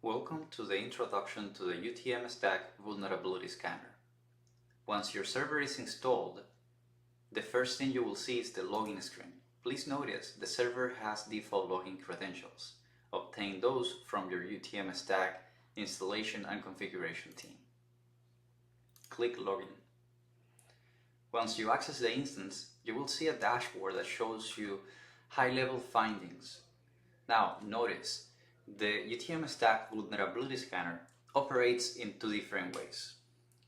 Welcome to the introduction to the UTMStack Vulnerability Scanner. Once your server is installed, the first thing you will see is the login screen. Please notice the server has default login credentials. Obtain those from your UTMStack installation and configuration team. Click Login. Once you access the instance, you will see a dashboard that shows you high-level findings. Now, notice the UTMStack Vulnerability Scanner operates in two different ways.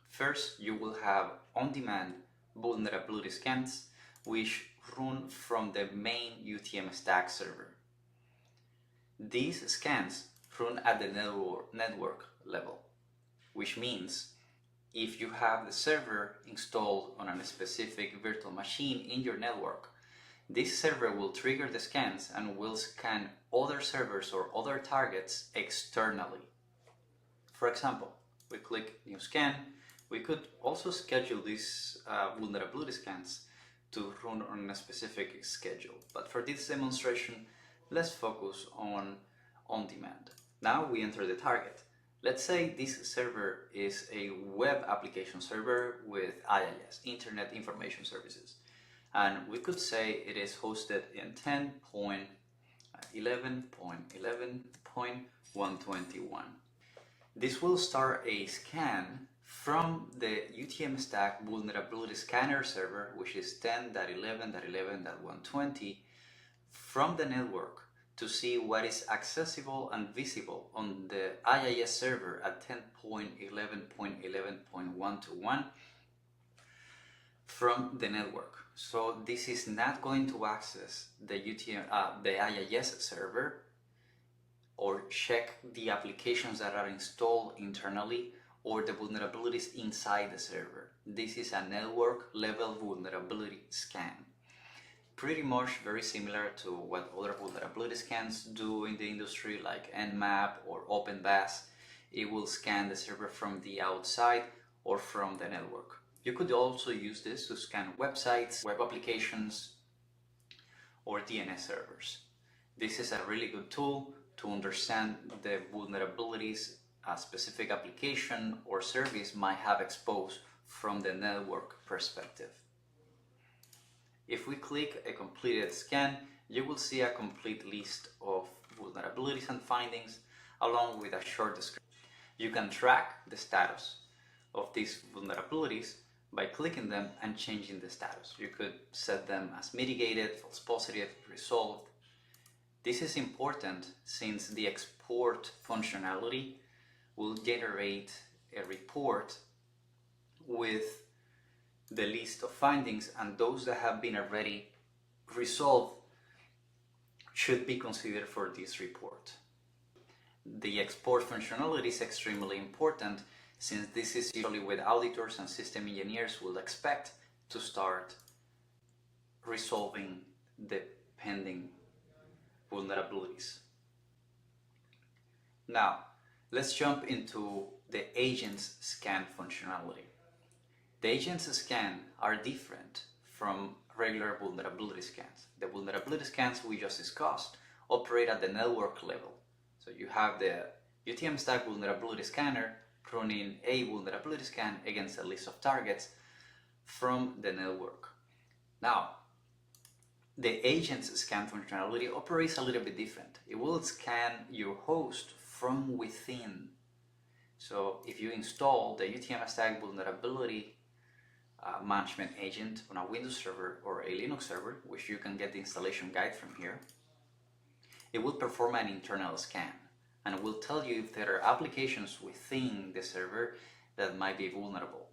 First, you will have on-demand vulnerability scans which run from the main UTMStack server. These scans run at the network level, which means if you have the server installed on a specific virtual machine in your network, this server will trigger the scans and will scan other servers or other targets externally. For example, we click New Scan. We could also schedule these vulnerability scans to run on a specific schedule. But for this demonstration, let's focus on demand. Now we enter the target. Let's say this server is a web application server with IIS, Internet Information Services. And we could say it is hosted in 10.11.11.121. This will start a scan from the UTMStack Vulnerability Scanner server, which is 10.11.11.120, from the network to see what is accessible and visible on the IIS server at 10.11.11.121 from the network. So this is not going to access the IIS server or check the applications that are installed internally or the vulnerabilities inside the server. This is a network level vulnerability scan. Pretty much very similar to what other vulnerability scans do in the industry like Nmap or OpenBAS. It will scan the server from the outside or from the network. You could also use this to scan websites, web applications, or DNS servers. This is a really good tool to understand the vulnerabilities a specific application or service might have exposed from the network perspective. If we click a completed scan, you will see a complete list of vulnerabilities and findings along with a short description. You can track the status of these vulnerabilities by clicking them and changing the status. You could set them as mitigated, false positive, resolved. This is important since the export functionality will generate a report with the list of findings, and those that have been already resolved should be considered for this report. The export functionality is extremely important since this is usually what auditors and system engineers will expect to start resolving the pending vulnerabilities. Now, let's jump into the agents scan functionality. The agents scan are different from regular vulnerability scans. The vulnerability scans we just discussed operate at the network level. So you have the UTMStack Vulnerability Scanner running a vulnerability scan against a list of targets from the network. Now, the agents scan functionality operates a little bit different. It will scan your host from within. So if you install the UTMStack Vulnerability Management Agent on a Windows server or a Linux server, which you can get the installation guide from here, it will perform an internal scan and will tell you if there are applications within the server that might be vulnerable.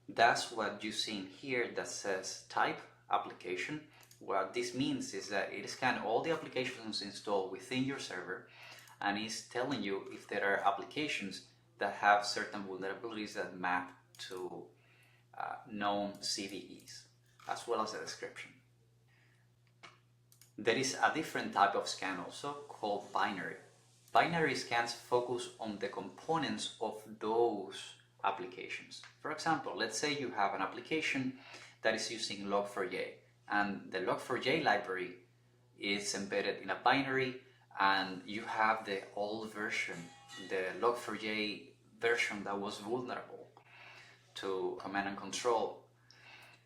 That's what you see in here that says type application. What this means is that it scans all the applications installed within your server and is telling you if there are applications that have certain vulnerabilities that map to known CVEs, as well as a description. There is a different type of scan also called binary. Binary scans focus on the components of those applications. For example, let's say you have an application that is using Log4j, and the Log4j library is embedded in a binary and you have the old version, the Log4j version that was vulnerable to command and control.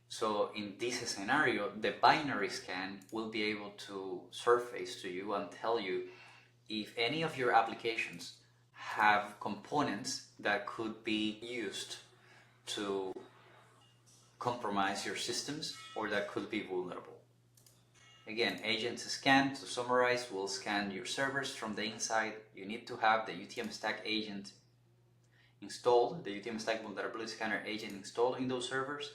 So in this scenario, the binary scan will be able to surface to you and tell you if any of your applications have components that could be used to compromise your systems or that could be vulnerable. Again, agent scan, to summarize, will scan your servers from the inside. You need to have the UTMStack agent installed, the UTMStack Vulnerability Scanner agent installed in those servers.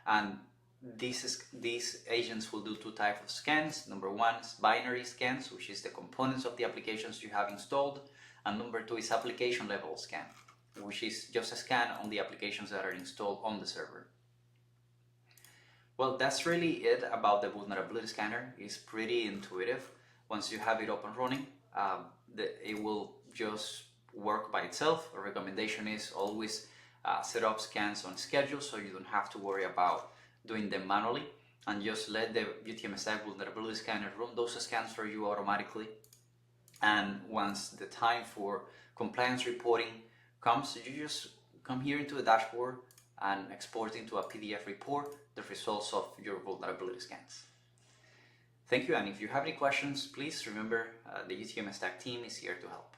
And these agents will do two types of scans. Number one is binary scans, which is the components of the applications you have installed. And number two is application level scan, which is just a scan on the applications that are installed on the server. Well, that's really it about the vulnerability scanner. It's pretty intuitive. Once you have it up and running, it will just work by itself. A recommendation is always set up scans on schedule so you don't have to worry about doing them manually, and just let the UTMStack Vulnerability Scanner run those scans for you automatically. And once the time for compliance reporting comes, you just come here into the dashboard and export into a PDF report the results of your vulnerability scans. Thank you, and if you have any questions, please remember the UTMStack team is here to help.